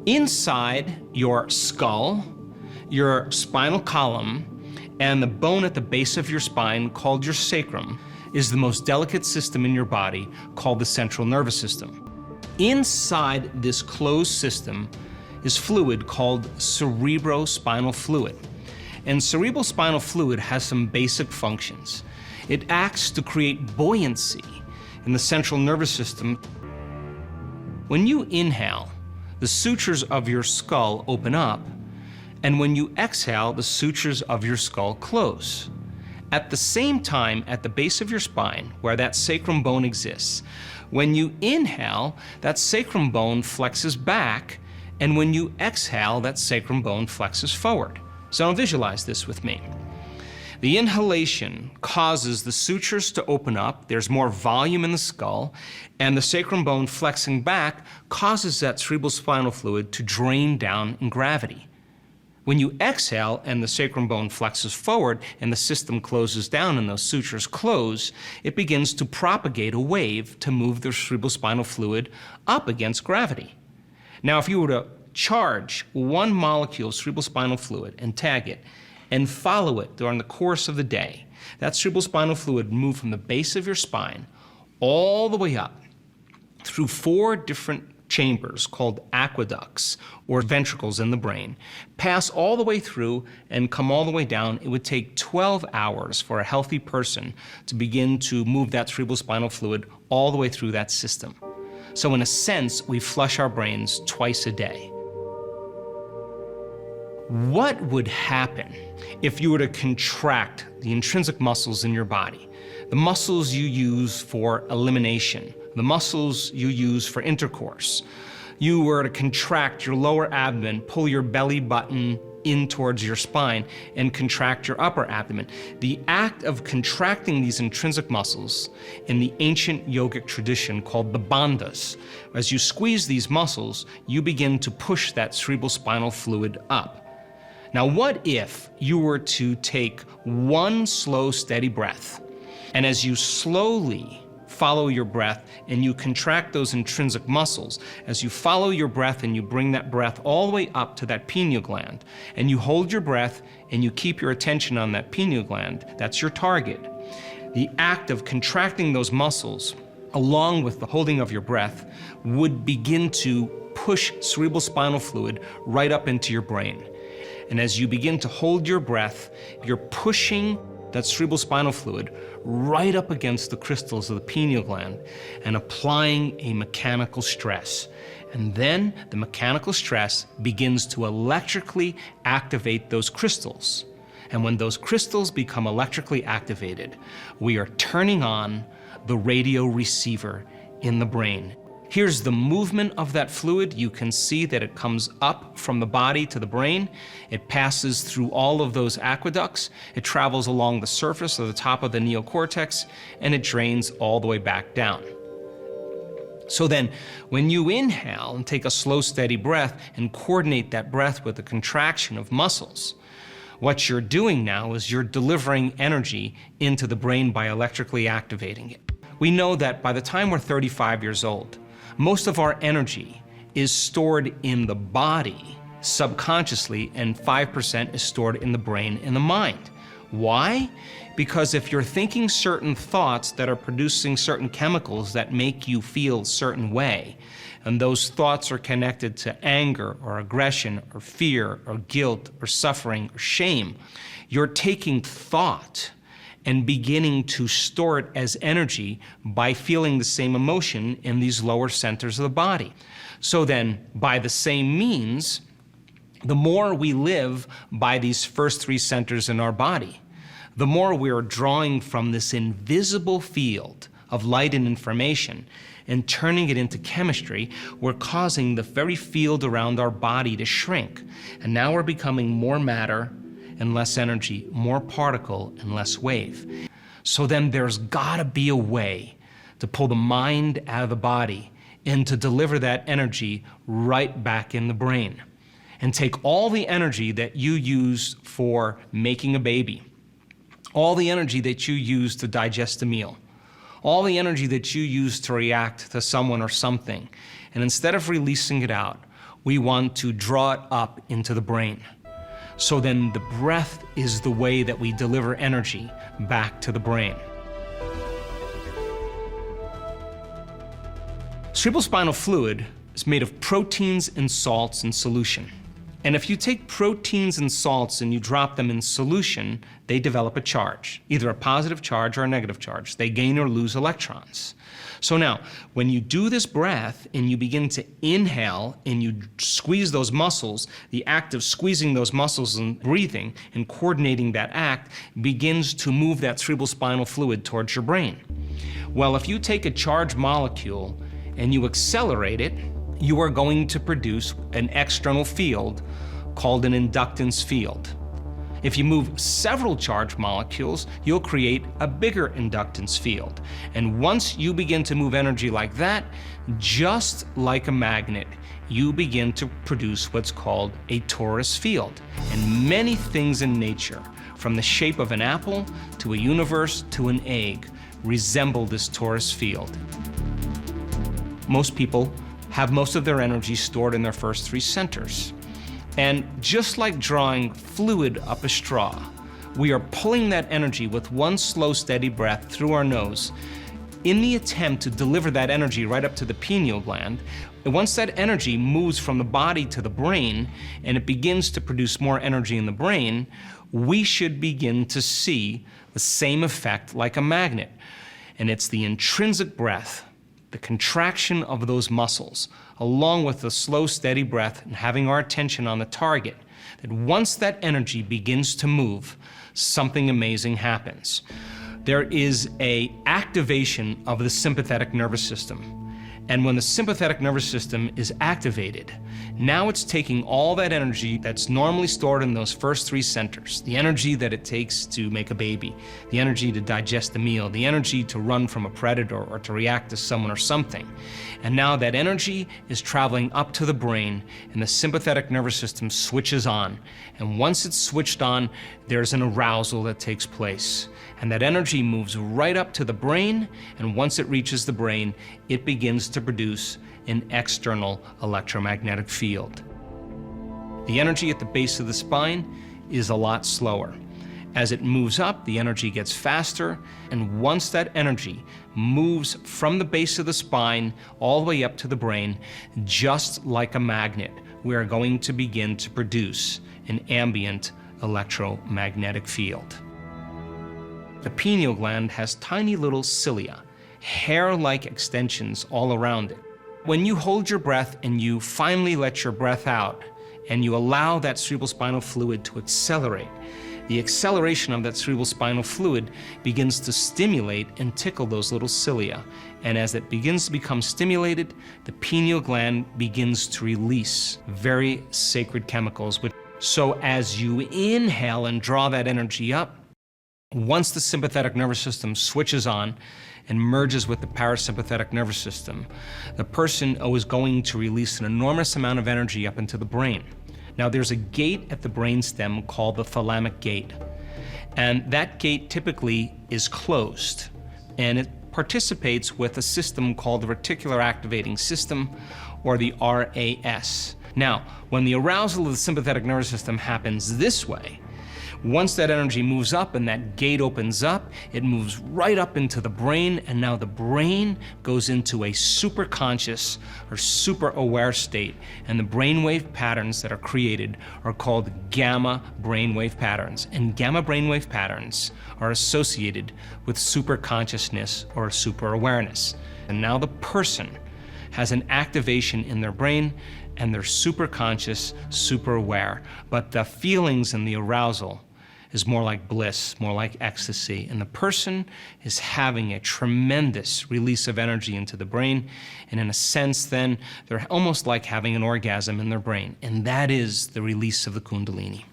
Inside your skull, your spinal column, and the bone at the base of your spine, called your sacrum, is the most delicate system in your body, called the central nervous system. Inside this closed system is fluid called cerebrospinal fluid. And cerebrospinal fluid has some basic functions. It acts to create buoyancy in the central nervous system. When you inhale, the sutures of your skull open up, and when you exhale, the sutures of your skull close. At the same time, at the base of your spine, where that sacrum bone exists, when you inhale, that sacrum bone flexes back, and when you exhale, that sacrum bone flexes forward. So now visualize this with me. The inhalation causes the sutures to open up, there's more volume in the skull, and the sacrum bone flexing back causes that cerebrospinal fluid to drain down in gravity. When you exhale and the sacrum bone flexes forward and the system closes down and those sutures close, it begins to propagate a wave to move the cerebrospinal fluid up against gravity. Now, if you were to charge one molecule of cerebrospinal fluid and tag it and follow it during the course of the day, that cerebrospinal fluid would move from the base of your spine all the way up through 4 different chambers called aqueducts or ventricles in the brain, pass all the way through and come all the way down. It would take 12 hours for a healthy person to begin to move that cerebrospinal fluid all the way through that system. So in a sense, we flush our brains twice a day. What would happen if you were to contract the intrinsic muscles in your body, the muscles you use for elimination, the muscles you use for intercourse? You were to contract your lower abdomen, pull your belly button in towards your spine, and contract your upper abdomen. The act of contracting these intrinsic muscles in the ancient yogic tradition called the bandhas, as you squeeze these muscles, you begin to push that cerebrospinal fluid up. Now, what if you were to take one slow, steady breath, and as you slowly follow your breath and you contract those intrinsic muscles, as you follow your breath and you bring that breath all the way up to that pineal gland, and you hold your breath and you keep your attention on that pineal gland, that's your target. The act of contracting those muscles, along with the holding of your breath, would begin to push cerebrospinal fluid right up into your brain. And as you begin to hold your breath, you're pushing that cerebrospinal fluid right up against the crystals of the pineal gland and applying a mechanical stress. And then the mechanical stress begins to electrically activate those crystals. And when those crystals become electrically activated, we are turning on the radio receiver in the brain. Here's the movement of that fluid. You can see that it comes up from the body to the brain. It passes through all of those aqueducts. It travels along the surface of the top of the neocortex, and it drains all the way back down. So then, when you inhale and take a slow, steady breath and coordinate that breath with the contraction of muscles, what you're doing now is you're delivering energy into the brain by electrically activating it. We know that by the time we're 35 years old, most of our energy is stored in the body subconsciously, and 5% is stored in the brain and the mind. Why? Because if you're thinking certain thoughts that are producing certain chemicals that make you feel a certain way, and those thoughts are connected to anger or aggression or fear or guilt or suffering or shame, you're taking thought and beginning to store it as energy by feeling the same emotion in these lower centers of the body. So then, by the same means, the more we live by these first 3 centers in our body, the more we are drawing from this invisible field of light and information and turning it into chemistry. We're causing the very field around our body to shrink. And now we're becoming more matter and less energy, more particle and less wave. So then there's gotta be a way to pull the mind out of the body and to deliver that energy right back in the brain. And take all the energy that you use for making a baby, all the energy that you use to digest a meal, all the energy that you use to react to someone or something, and instead of releasing it out, we want to draw it up into the brain. So then the breath is the way that we deliver energy back to the brain. Cerebrospinal fluid is made of proteins and salts in solution. And if you take proteins and salts and you drop them in solution, they develop a charge, either a positive charge or a negative charge. They gain or lose electrons. So now, when you do this breath and you begin to inhale and you squeeze those muscles, the act of squeezing those muscles and breathing and coordinating that act begins to move that cerebrospinal fluid towards your brain. Well, if you take a charged molecule and you accelerate it, you are going to produce an external field called an inductance field. If you move several charged molecules, you'll create a bigger inductance field. And once you begin to move energy like that, just like a magnet, you begin to produce what's called a torus field. And many things in nature, from the shape of an apple to a universe to an egg, resemble this torus field. Most people have most of their energy stored in their first three centers. And just like drawing fluid up a straw, we are pulling that energy with one slow, steady breath through our nose in the attempt to deliver that energy right up to the pineal gland. And once that energy moves from the body to the brain and it begins to produce more energy in the brain, we should begin to see the same effect like a magnet. And it's the intrinsic breath, the contraction of those muscles, along with the slow, steady breath and having our attention on the target, that once that energy begins to move, something amazing happens. There is an activation of the sympathetic nervous system. And when the sympathetic nervous system is activated, now it's taking all that energy that's normally stored in those first three centers, the energy that it takes to make a baby, the energy to digest a meal, the energy to run from a predator or to react to someone or something. And now that energy is traveling up to the brain and the sympathetic nervous system switches on. And once it's switched on, there's an arousal that takes place. And that energy moves right up to the brain, and once it reaches the brain, it begins to produce an external electromagnetic field. The energy at the base of the spine is a lot slower. As it moves up, the energy gets faster, and once that energy moves from the base of the spine all the way up to the brain, just like a magnet, we are going to begin to produce an ambient electromagnetic field. The pineal gland has tiny little cilia, hair-like extensions all around it. When you hold your breath and you finally let your breath out and you allow that cerebrospinal fluid to accelerate, the acceleration of that cerebrospinal fluid begins to stimulate and tickle those little cilia. And as it begins to become stimulated, the pineal gland begins to release very sacred chemicals. So as you inhale and draw that energy up, once the sympathetic nervous system switches on and merges with the parasympathetic nervous system, the person is going to release an enormous amount of energy up into the brain. Now, there's a gate at the brainstem called the thalamic gate, and that gate typically is closed, and it participates with a system called the reticular activating system, or the RAS. Now, when the arousal of the sympathetic nervous system happens this way, once that energy moves up and that gate opens up, it moves right up into the brain, and now the brain goes into a superconscious or super aware state, and the brainwave patterns that are created are called gamma brainwave patterns, and gamma brainwave patterns are associated with superconsciousness or super awareness. And now the person has an activation in their brain, and they're super conscious, super aware, but the feelings and the arousal is more like bliss, more like ecstasy. And the person is having a tremendous release of energy into the brain. And in a sense, then, they're almost like having an orgasm in their brain. And that is the release of the Kundalini.